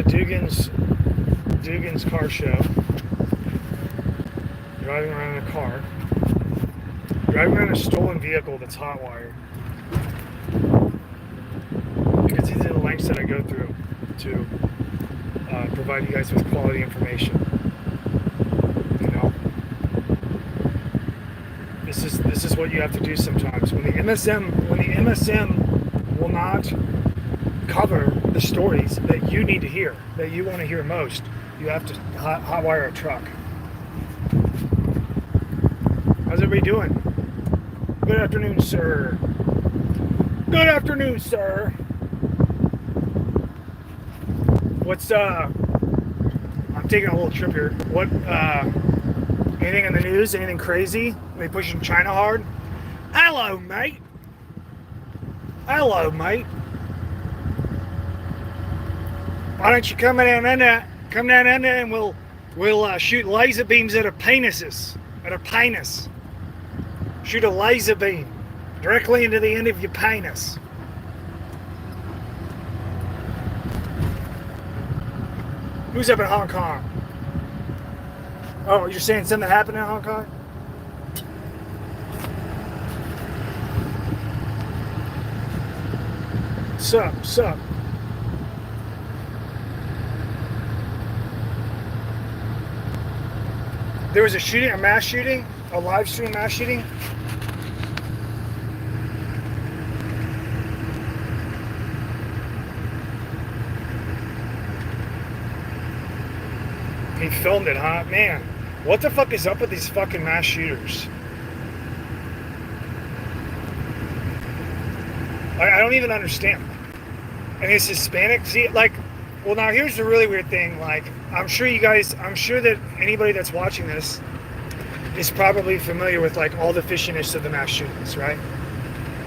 to Dugan's car show. Driving around in a car. Driving around a stolen vehicle that's hotwired. Because these are the lengths that I go through to provide you guys with quality information. You know, this is what you have to do sometimes. When the MSM will not cover the stories that you need to hear, that you want to hear most, you have to hotwire a truck. How's everybody doing? Good afternoon, sir. Good afternoon, sir. What's I'm taking a little trip here. What anything in the news? Anything crazy? Are they pushing China hard? Hello, mate. Hello, mate. Why don't you come down under and we'll shoot laser beams at her penises, at her penis. Shoot a laser beam directly into the end of your penis. Who's up in Hong Kong? Oh, you're saying something happened in Hong Kong? Sup. There was a shooting, a mass shooting, a live stream mass shooting. He filmed it, huh? Man, what the fuck is up with these fucking mass shooters? I don't even understand. And it's Hispanic. See, like, well, now here's the really weird thing. Like, I'm sure that anybody that's watching this is probably familiar with like all the fishiness of the mass shootings, right?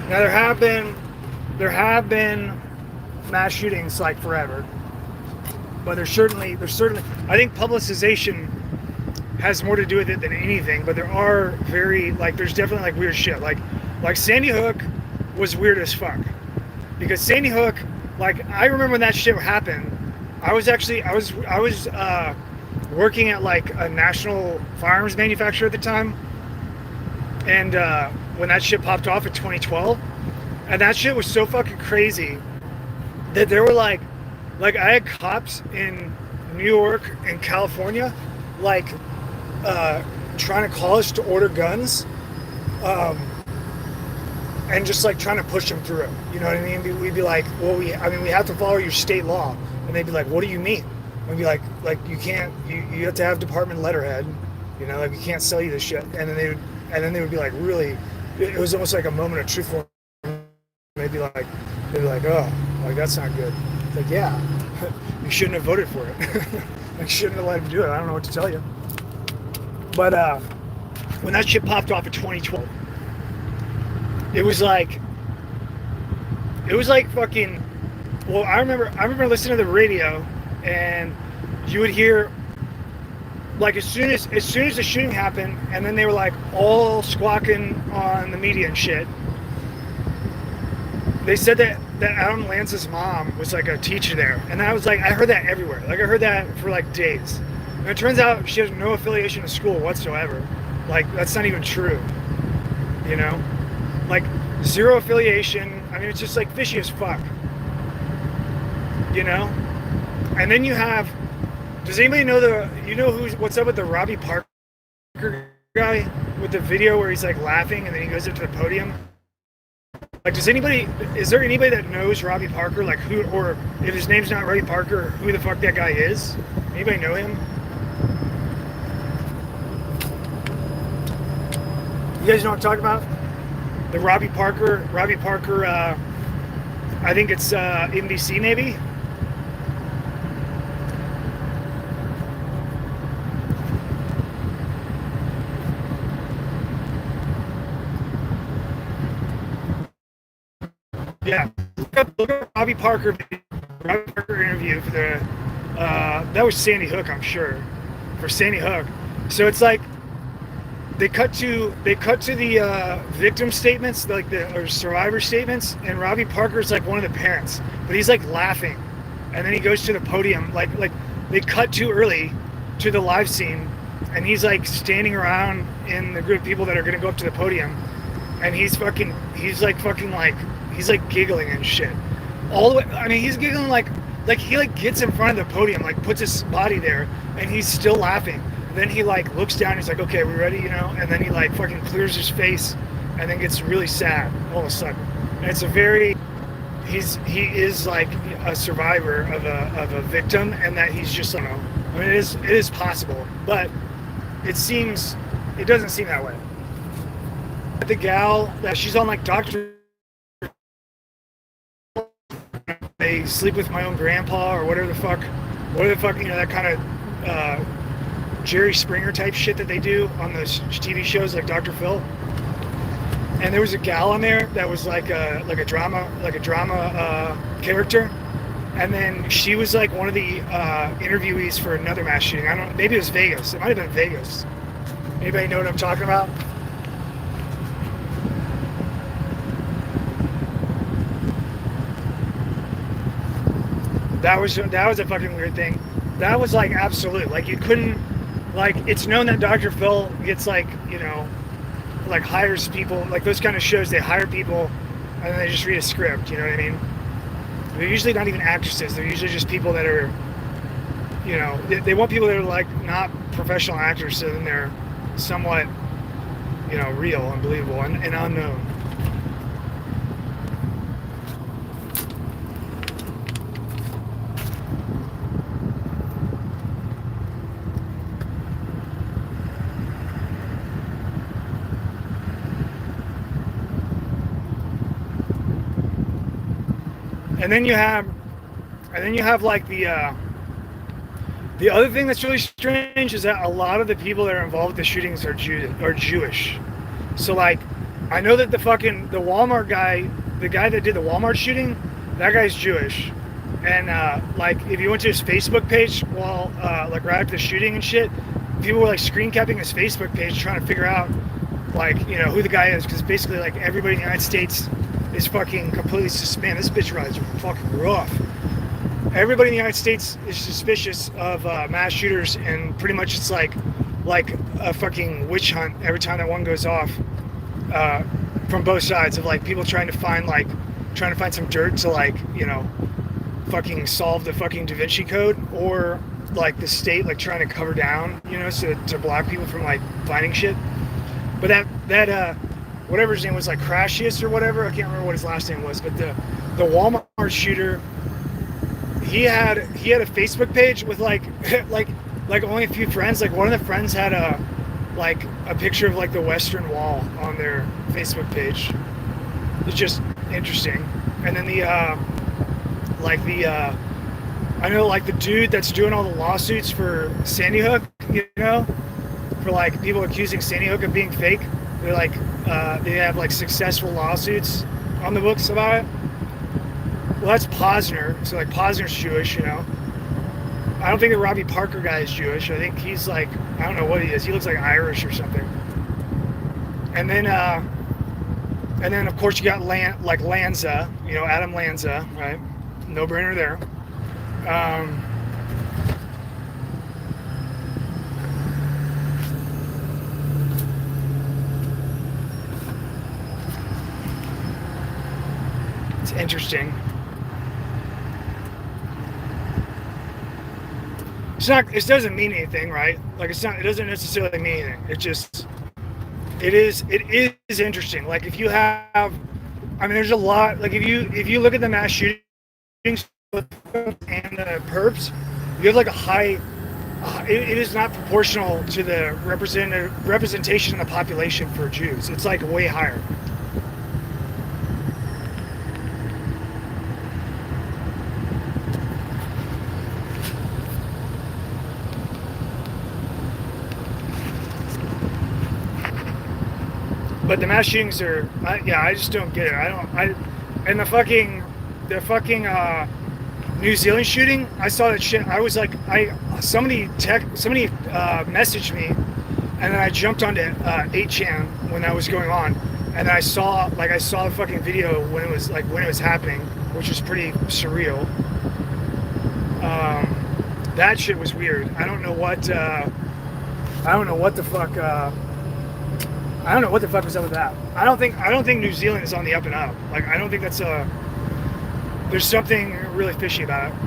Now there have been mass shootings like forever, but there's certainly I think publicization has more to do with it than anything. But there are there's definitely like weird shit. Like Sandy Hook was weird as fuck, because Sandy Hook, like, I remember when that shit happened. I was working at like a national firearms manufacturer at the time, and when that shit popped off in 2012, and that shit was so fucking crazy that there were like I had cops in New York and California like trying to call us to order guns, and just like trying to push them through. You know what I mean? We'd be like, well, we have to follow your state law. And they'd be like, what do you mean? We'd be like you can't, you have to have department letterhead, you know, like we can't sell you this shit. And then they would be like, really, it was almost like a moment of truth for them. They'd be like, oh, like that's not good. It's like, yeah, you shouldn't have voted for it. You shouldn't have let him do it. I don't know what to tell you. But when that shit popped off in 2012, it was like fucking. Well, I remember listening to the radio, and you would hear like as soon as the shooting happened, and then they were like all squawking on the media and shit. They said that Adam Lance's mom was like a teacher there, and I was like, I heard that everywhere. Like I heard that for like days, and it turns out she has no affiliation to school whatsoever. Like that's not even true, you know, like zero affiliation. I mean, it's just like fishy as fuck. You know, and then you have. Does anybody know what's up with the Robbie Parker guy with the video where he's like laughing and then he goes up to the podium? Like, is there anybody that knows Robbie Parker? Like who, or if his name's not Robbie Parker, who the fuck that guy is? Anybody know him? You guys know what I'm talking about? The Robbie Parker. I think it's NBC maybe. Yeah, look up Robbie Parker interview for the that was Sandy Hook, I'm sure, for Sandy Hook. So it's like they cut to the victim statements, like or survivor statements, and Robbie Parker's like one of the parents, but he's like laughing, and then he goes to the podium. Like they cut too early to the live scene, and he's like standing around in the group of people that are gonna go up to the podium, and he's like giggling and shit. All the way. I mean, he's giggling like he like gets in front of the podium, like puts his body there, and he's still laughing. Then he like looks down, he's like, okay, we ready, you know? And then he like fucking clears his face and then gets really sad all of a sudden. And it's a very, he is like a survivor of a victim, and that he's just, I don't know. I mean, it is possible, but it doesn't seem that way. The gal that she's on like Dr. I Sleep With My Own Grandpa or whatever the fuck, you know, that kind of Jerry Springer type shit that they do on those TV shows like Dr. Phil. And there was a gal on there that was like a drama character, and then she was like one of the interviewees for another mass shooting. I don't know, maybe it was Vegas. It might have been Vegas. Anybody know what I'm talking about? That was a fucking weird thing. That was like absolute. Like you couldn't, like, it's known that Dr. Phil gets like, you know, like hires people, like those kind of shows, they hire people and then they just read a script, you know what I mean? They're usually not even actresses. They're usually just people that are, you know, they want people that are like not professional actors, so then they're somewhat, you know, real and believable and unknown. And then you have like the other thing that's really strange is that a lot of the people that are involved with the shootings are Jewish. So like, I know that the Walmart guy, the guy that did the Walmart shooting, that guy's Jewish. And like, if you went to his Facebook page while like right after the shooting and shit, people were like screen capping his Facebook page trying to figure out like, you know, who the guy is, because basically like everybody in the United States is fucking completely man, this bitch rides fucking rough. Everybody in the United States is suspicious of mass shooters, and pretty much it's like a fucking witch hunt every time that one goes off, from both sides, of like people trying to find some dirt to, like, you know, fucking solve the fucking Da Vinci Code, or like the state like trying to cover down, you know, so to block people from like finding shit. But that whatever his name was, like Crashius or whatever, I can't remember what his last name was, but the Walmart shooter, he had a Facebook page with like only a few friends. Like one of the friends had a picture of like the Western Wall on their Facebook page. It's just interesting. And then I know like the dude that's doing all the lawsuits for Sandy Hook, you know, for like people accusing Sandy Hook of being fake. They're like, they have like successful lawsuits on the books about it. Well, that's Posner. So like Posner's Jewish, you know. I don't think the Robbie Parker guy is Jewish. I think he's like, I don't know what he is. He looks like Irish or something. And then of course you got Lanza, you know, Adam Lanza, right? No brainer there. It's interesting. It doesn't mean anything, right? Like it doesn't necessarily mean anything. It is interesting. Like if you have, I mean, there's a lot, like if you look at the mass shootings and the perps, you have like a high, it is not proportional to the representation of the population for Jews. It's like way higher. But the mass shootings are, I just don't get it. And the fucking New Zealand shooting, I saw that shit. I was like, somebody messaged me, and then I jumped onto 8chan when that was going on, and then I saw the fucking video when it was happening, which was pretty surreal. That shit was weird. I don't know what the fuck. I don't know what the fuck was up with that. I don't think New Zealand is on the up and up. Like, I don't think that's a. There's something really fishy about it.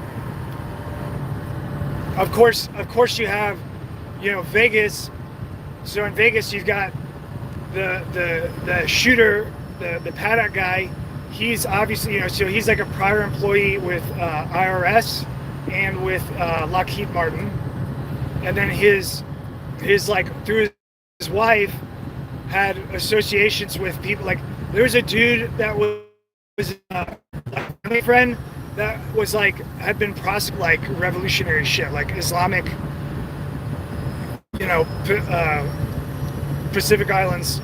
Of course, you have, Vegas. So in Vegas, you've got the shooter, the paddock guy. He's obviously, so he's like a prior employee with IRS and with Lockheed Martin, and then his like through his wife had associations with people. Like, there's a dude that was my friend that was like had been prosecuted like revolutionary shit, like Islamic, Pacific Islands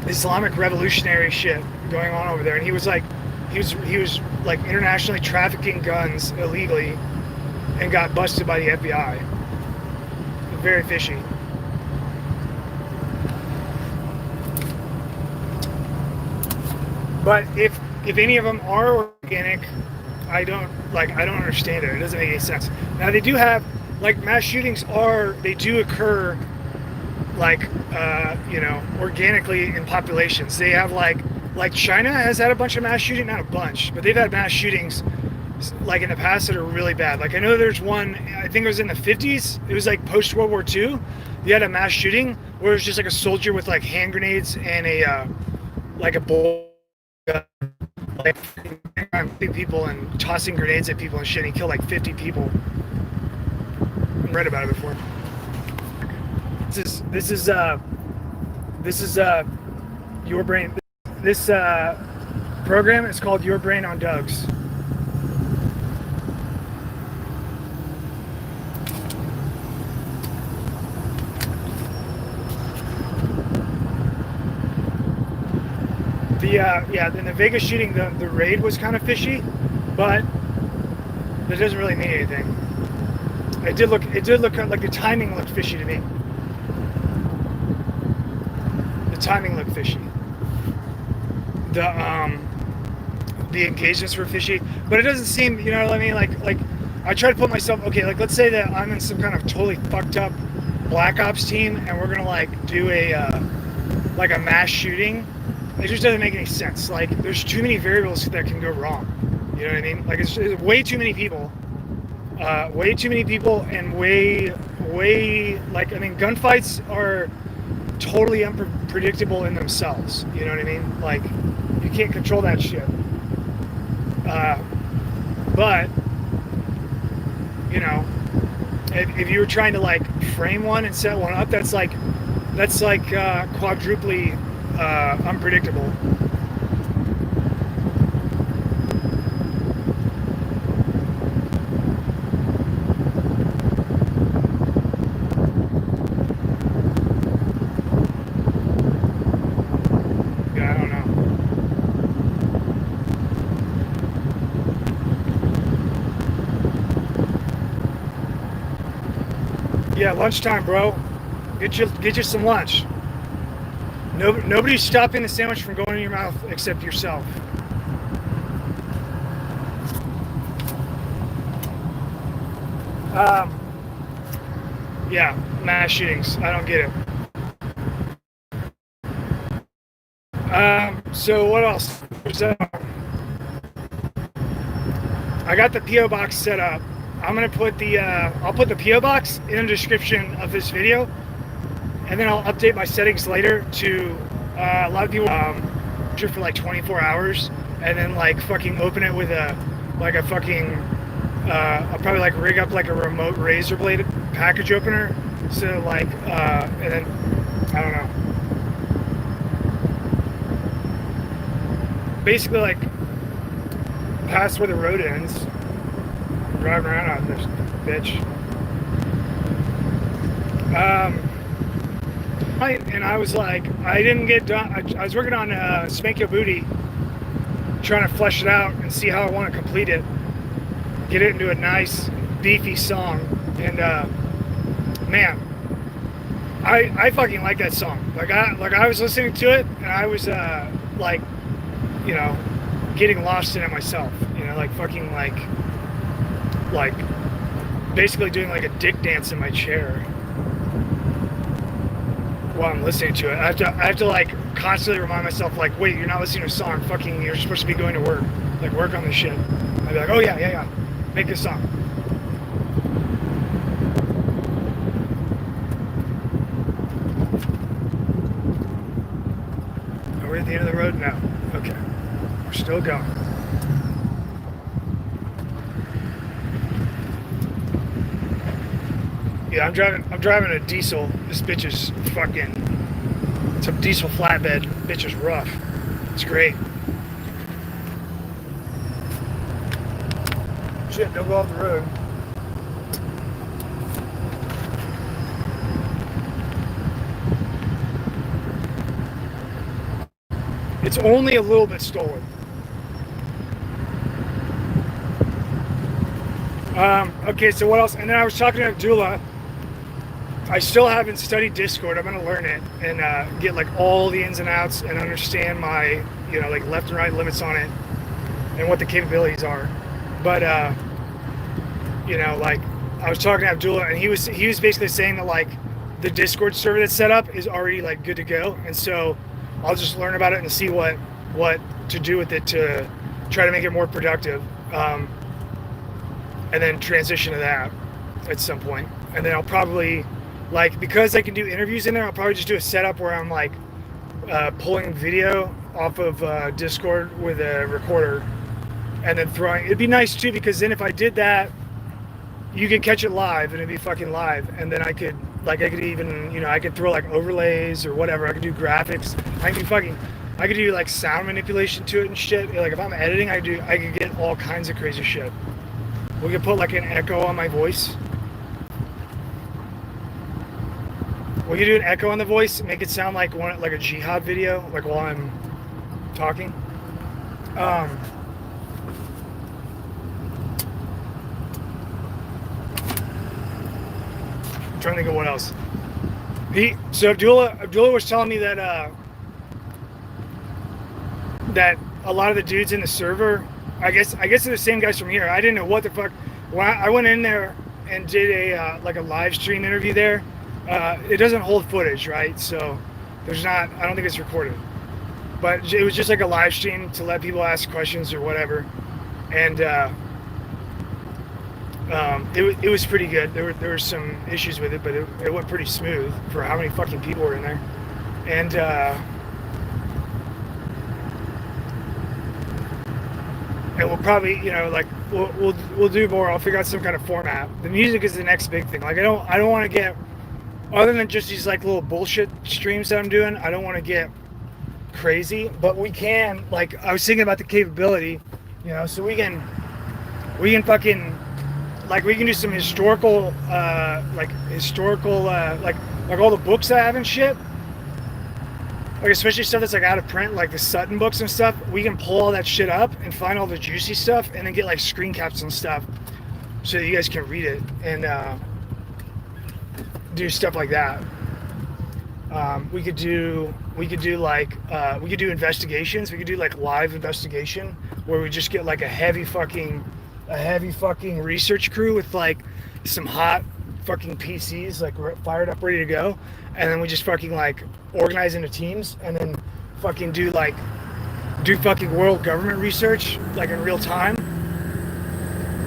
Islamic revolutionary shit going on over there, and he was like internationally trafficking guns illegally and got busted by the FBI. Very fishy. But if any of them are organic, I don't understand it. It doesn't make any sense. Now they do have, like, mass shootings do occur organically in populations. They have like China has had a bunch of mass shootings, not a bunch, but they've had mass shootings like in the past that are really bad. Like, I know there's one, I think it was in the 50s. It was like post World War II. They had a mass shooting where it was just like a soldier with like hand grenades and a bowl, like people and tossing grenades at people and shit. And he killed like 50 people. I've read about it before. This is Your Brain. This program is called Your Brain on Doug's. In the Vegas shooting, the raid was kind of fishy, but that doesn't really mean anything. It did look like the timing looked fishy to me. The timing looked fishy. The engagements were fishy, but it doesn't seem, you know what I mean? Like I try to put myself, okay, like let's say that I'm in some kind of totally fucked up Black Ops team and we're gonna like do a mass shooting. It just doesn't make any sense. Like, there's too many variables that can go wrong. You know what I mean? Like, it's way too many people. And gunfights are totally unpredictable in themselves. You know what I mean? Like, you can't control that shit. But, if you were trying to like frame one and set one up, that's like quadruply unpredictable. Yeah, I don't know. Yeah, lunchtime, bro. Get you some lunch. Nobody's stopping the sandwich from going in your mouth except yourself. Yeah, mass shootings. I don't get it. So what else? I got the PO box set up. I'm gonna put I'll put the PO box in the description of this video. And then I'll update my settings later to a lot of people for like 24 hours, and then like fucking open it with I'll probably like rig up like a remote razor blade package opener. So like and then I don't know. Basically like past where the road ends. I'm driving around out this bitch. And I was like, I didn't get done. I was working on Spank Your Booty, trying to flesh it out and see how I want to complete it, get it into a nice beefy song. And man, I fucking like that song. Like I was listening to it and I was getting lost in it myself. Like fucking like like basically doing like a dick dance in my chair while I'm listening to it. I have to like constantly remind myself, like, wait, you're not listening to a song. Fucking, you're supposed to be going to work. Like, work on this shit. I'd be like, oh yeah. Make this song. Are we at the end of the road? No. Okay. We're still going. Yeah, I'm driving a diesel. This bitch is fucking, it's a diesel flatbed. Bitch is rough. It's great. Shit, don't go off the road. It's only a little bit stolen. Okay, so what else? And then I was talking to Abdullah. I still haven't studied Discord. I'm gonna learn it and get like all the ins and outs and understand my, you know, like left and right limits on it and what the capabilities are. But you know, like I was talking to Abdullah and he was basically saying that like the Discord server that's set up is already like good to go, and so I'll just learn about it and see what to do with it to try to make it more productive, and then transition to that at some point. And then I'll probably, like, because I can do interviews in there, I'll probably just do a setup where I'm like pulling video off of Discord with a recorder and then throwing. It'd be nice too, because then if I did that, you could catch it live and it'd be fucking live, and then I could even, you know, I could throw like overlays or whatever. I could do graphics. I could do like sound manipulation to it and shit. Like if I'm editing, I could get all kinds of crazy shit. We could put like an echo on my voice. We could do an echo on the voice, make it sound like like a jihad video, like while I'm talking. I'm trying to think of what else. So Abdullah was telling me that that a lot of the dudes in the server, I guess they're the same guys from here. I didn't know what the fuck. When I went in there and did a like a live stream interview there, it doesn't hold footage, right? So there's not. I don't think it's recorded, but it was just like a live stream to let people ask questions or whatever, and it was pretty good. There were some issues with it, but it went pretty smooth for how many fucking people were in there, and we'll probably, you know, like we'll do more. I'll figure out some kind of format. The music is the next big thing. Like I don't want to get, other than just these like little bullshit streams that I'm doing, I don't want to get crazy. But we can, like, I was thinking about the capability, you know, so we can fucking, like, we can do some historical like all the books I have and shit. Like, especially stuff that's like out of print, like the Sutton books and stuff. We can pull all that shit up and find all the juicy stuff and then get like screen caps and stuff so that you guys can read it and do stuff like that. We could do investigations. We could do like live investigation where we just get like a heavy fucking research crew with like some hot fucking PCs like fired up, ready to go, and then we just fucking like organize into teams and then fucking do fucking world government research like in real time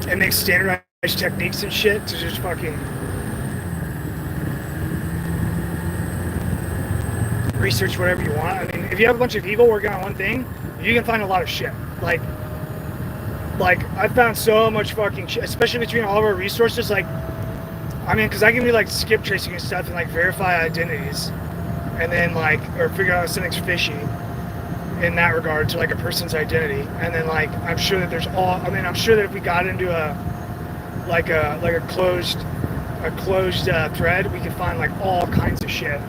and make standardized techniques and shit to just fucking research whatever you want. I mean, if you have a bunch of people working on one thing, you can find a lot of shit. Like I found so much fucking shit, especially between all of our resources. Like, I mean, because I can do like skip tracing and stuff and like verify identities and then like, or figure out if something's fishy in that regard to like a person's identity. And then like, I'm sure that I'm sure that if we got into a closed thread, we could find like all kinds of shit.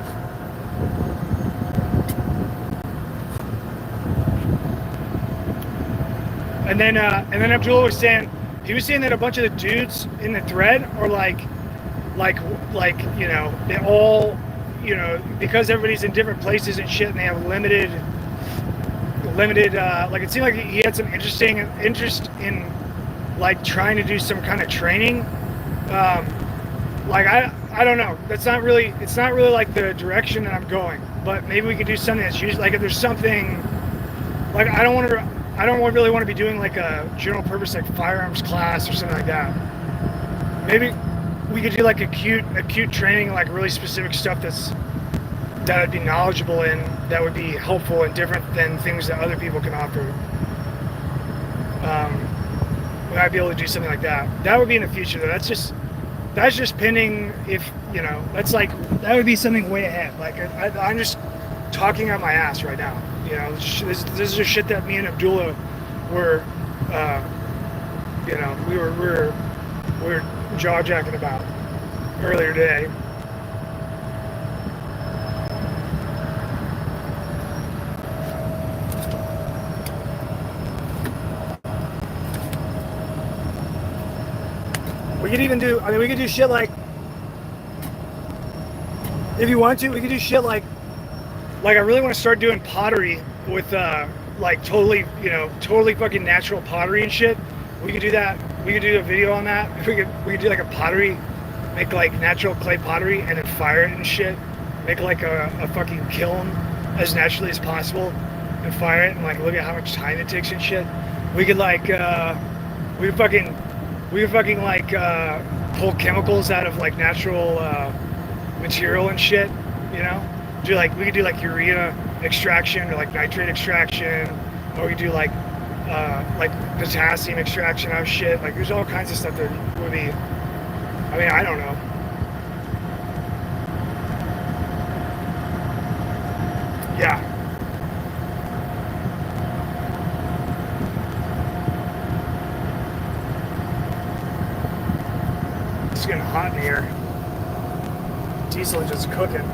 And then Abdullah was saying, that a bunch of the dudes in the thread are like, you know, they all, you know, because everybody's in different places and shit, and they have limited, like, it seemed like he had some interest in like trying to do some kind of training. Like I don't know. It's not really like the direction that I'm going. But maybe we could do something that's used. Like if there's something, like I don't really want to be doing like a general purpose like firearms class or something like that. Maybe we could do like acute training, like really specific stuff that I'd be knowledgeable in, that would be helpful and different than things that other people can offer. We might be able to do something like that. That would be in the future though. That's just pending. If that would be something way ahead. Like I'm just talking out my ass right now. This is just shit that me and Abdullah were, we were jaw jacking about earlier today. We could do shit like, if you want to, we could do shit like I really want to start doing pottery with, like totally fucking natural pottery and shit. We could do that. We could do a video on that. We could do like a pottery, make like natural clay pottery and then fire it and shit. Make like a fucking kiln as naturally as possible and fire it and like look at how much time it takes and shit. We could like, we could fucking like pull chemicals out of like natural material and shit, we could do like urea extraction or like nitrate extraction, or we could do like potassium extraction out of shit. Like there's all kinds of stuff that would be, I don't know. Yeah. It's getting hot in here. Diesel is just cooking.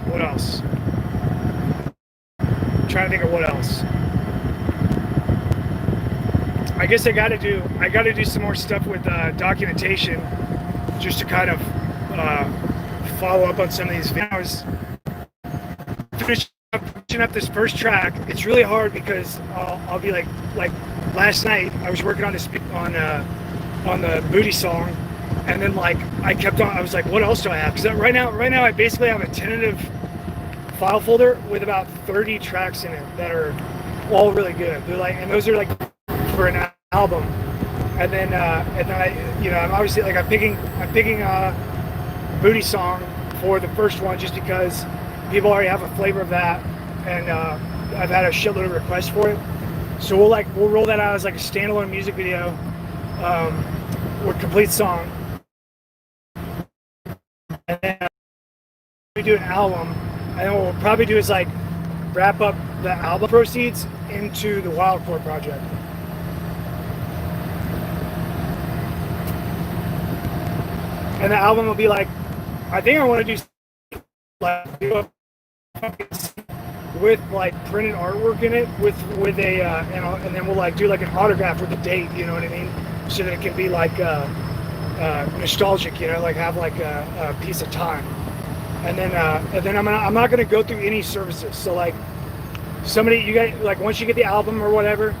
What else? I'm trying to think of what else. I guess I gotta do some more stuff with documentation, just to kind of follow up on some of these videos. Finishing up this first track, it's really hard because I'll be like last night I was working on the booty song, and then like I was like, what else do I have? Because right now I basically have a tentative file folder with about 30 tracks in it that are all really good. They're like, and those are like for an album. And then I'm obviously like I'm picking a booty song for the first one just because people already have a flavor of that, and I've had a shitload of requests for it. So we'll roll that out as like a standalone music video with complete song, and then we do an album, and then what we'll probably do is like wrap up the album proceeds into the Wildcore project. And the album will be like, I think I want to do like with like printed artwork in it with a and then we'll like do like an autograph with a date, you know what I mean, so that it can be like nostalgic, like have like a piece of time. And then I'm not gonna go through any services. So like you guys, like once you get the album or whatever,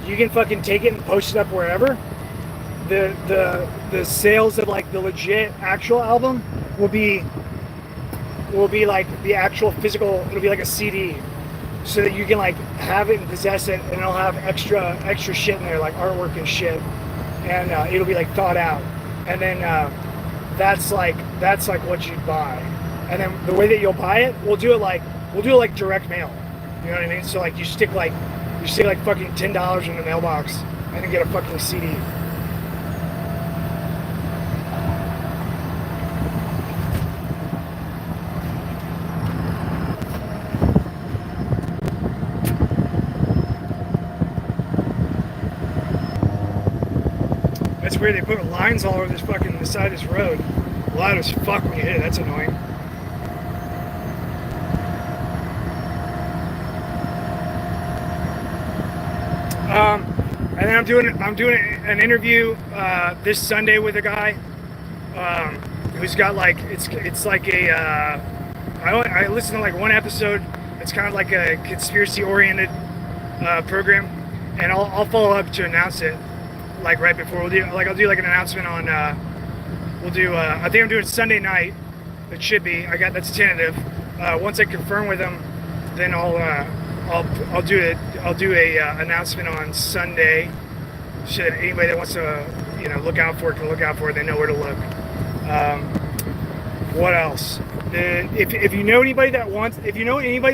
you can fucking take it and post it up wherever. The sales of like the legit actual album will be like the actual physical. It'll be like a CD, so that you can like have it and possess it, and it'll have extra shit in there, like artwork and shit, and it'll be like thought out. And then that's like what you'd buy. And then the way that you'll buy it, we'll do it like direct mail. You know what I mean? So like you stick like fucking $10 in the mailbox and then get a fucking CD. That's weird. They put lines all over the side of this road. Loud as fuck when you hit it. That's annoying. And then I'm doing an interview this Sunday with a guy who's got like it's like a I listened to like one episode. It's kind of like a conspiracy-oriented program, and I'll follow up to announce it like right before. I'll do like an announcement on. I think I'm doing Sunday night. It should be. That's tentative. Once I confirm with them, then I'll do it. I'll do a announcement on Sunday. So that anybody that wants to look out for it can look out for it. They know where to look. What else? If you know anybody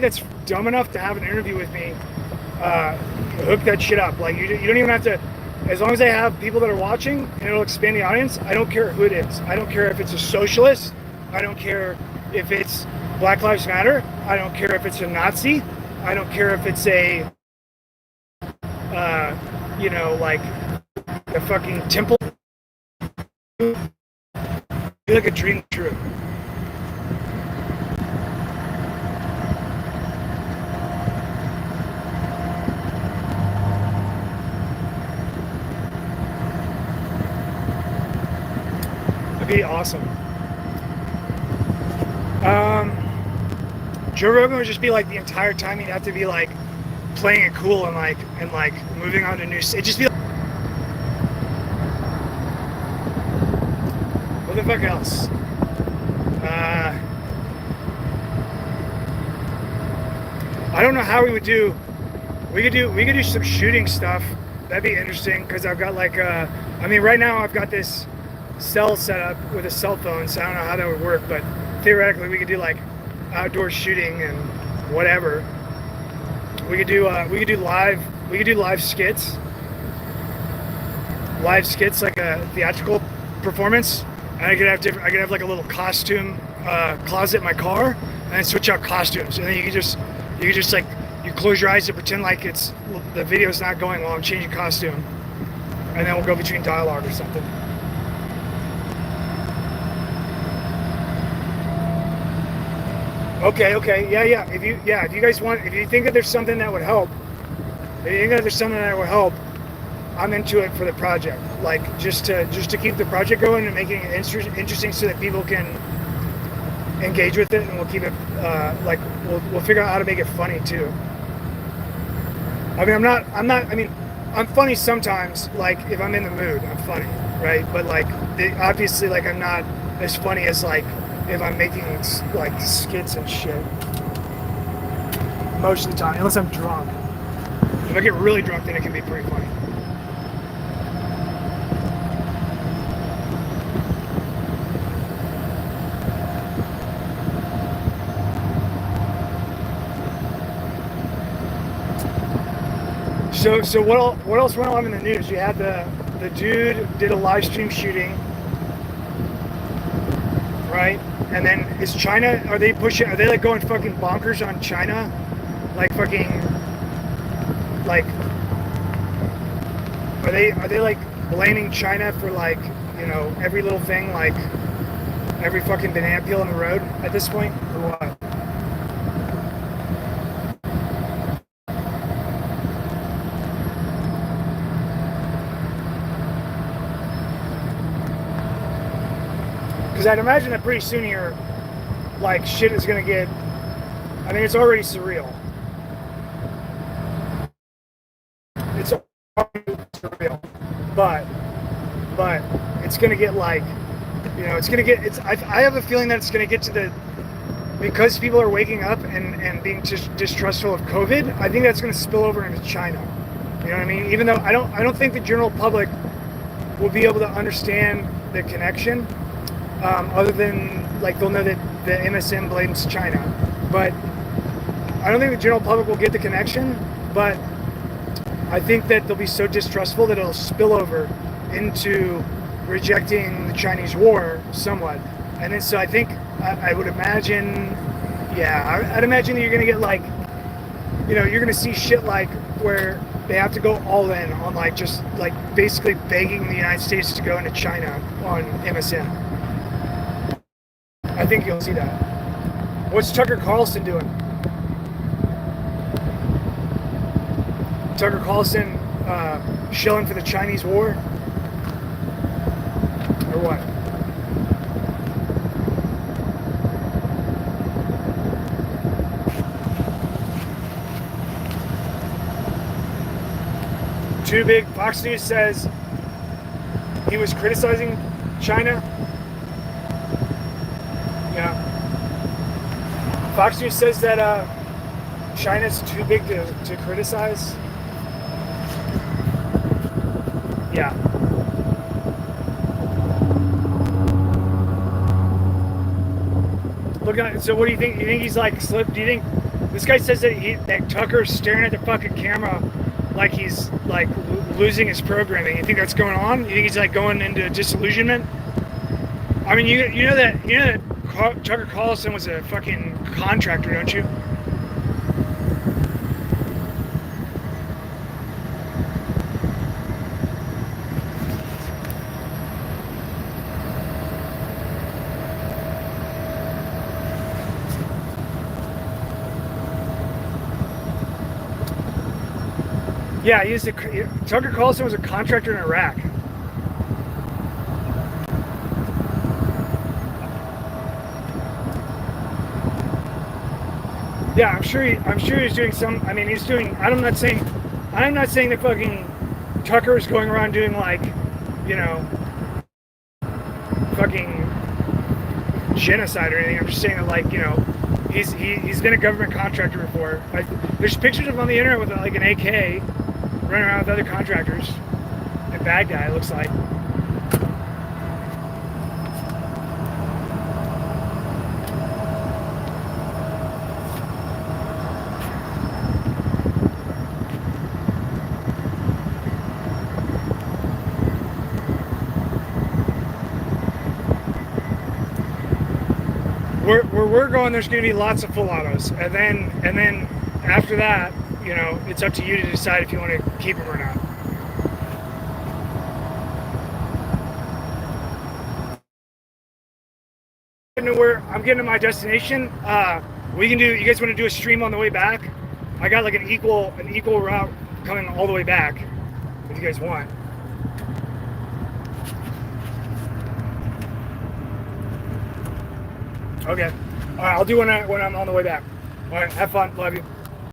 that's dumb enough to have an interview with me, hook that shit up. Like you don't even have to. As long as they have people that are watching and it'll expand the audience, I don't care who it is. I don't care if it's a socialist. I don't care if it's Black Lives Matter. I don't care if it's a Nazi. I don't care if it's a, like a fucking temple. Be like a dream true. Be awesome. Joe Rogan would just be like the entire time he'd have to be like playing it cool and like moving on to new. It'd just be like, what the fuck else? I don't know how we would do. We could do some shooting stuff. That'd be interesting because I've got like right now I've got this cell set up with a cell phone, so I don't know how that would work, but theoretically we could do like outdoor shooting and whatever. We could do live skits like a theatrical performance, and I could have like a little costume closet in my car and then switch out costumes, and then you could just like you close your eyes and pretend like the video's not going while I'm changing costume, and then we'll go between dialogue or something. Okay, yeah. If you guys want, if you think that there's something that would help, I'm into it for the project. Like just to keep the project going and making it interesting so that people can engage with it, and we'll keep it we'll figure out how to make it funny too. I mean, I'm funny sometimes. Like if I'm in the mood, I'm funny, right? But like obviously, like I'm not as funny as like if I'm making like skits and shit most of the time, unless I'm drunk. If I get really drunk, then it can be pretty funny. So what else went on in the news? You had the dude did a live stream shooting, right? And then is China, are they like going fucking bonkers on China? Like fucking, like, are they like blaming China for like, every little thing, like every fucking banana peel on the road at this point, or what? Because I'd imagine that pretty soon here, like, shit is going to get, I mean, it's already surreal. It's already surreal. But it's going to get like, I have a feeling that it's going to get to because people are waking up and being just distrustful of COVID, I think that's going to spill over into China. You know what I mean? Even though I don't think the general public will be able to understand the connection. Other than like they'll know that the MSM blames China, but I don't think the general public will get the connection. But I think that they'll be so distrustful that it'll spill over into rejecting the Chinese war somewhat. And then so I think I would imagine, I'd imagine that you're gonna get like, you're gonna see shit like where they have to go all in on like just like basically begging the United States to go into China on MSM. I think you'll see that. What's Tucker Carlson doing? Tucker Carlson shilling for the Chinese war? Or what? too big. Fox News says he was criticizing China. Yeah. Fox News says that China's too big to criticize. Yeah. Look at, so what do you think? You think he's like slip? Do you think this guy says that Tucker's staring at the fucking camera like he's like losing his programming? You think that's going on? You think he's like going into disillusionment? I mean, you know that Tucker Carlson was a fucking contractor, don't you? Yeah, Tucker Carlson was a contractor in Iraq. Yeah, I'm sure he's doing some. I mean, he's doing. I'm not saying that fucking Tucker is going around doing like, you know, fucking genocide or anything. I'm just saying that, like, you know, he's been a government contractor before. Like, there's pictures of him on the internet with like an AK running around with other contractors. A bad guy, it looks like. Where we're going, there's going to be lots of full autos, and then after that, you know, it's up to you to decide if you want to keep them or not. I'm getting to my destination. You guys want to do a stream on the way back? I got like an equal route coming all the way back, if you guys want. Okay. All right, I'll do when I'm on the way back. All right, have fun. Love you.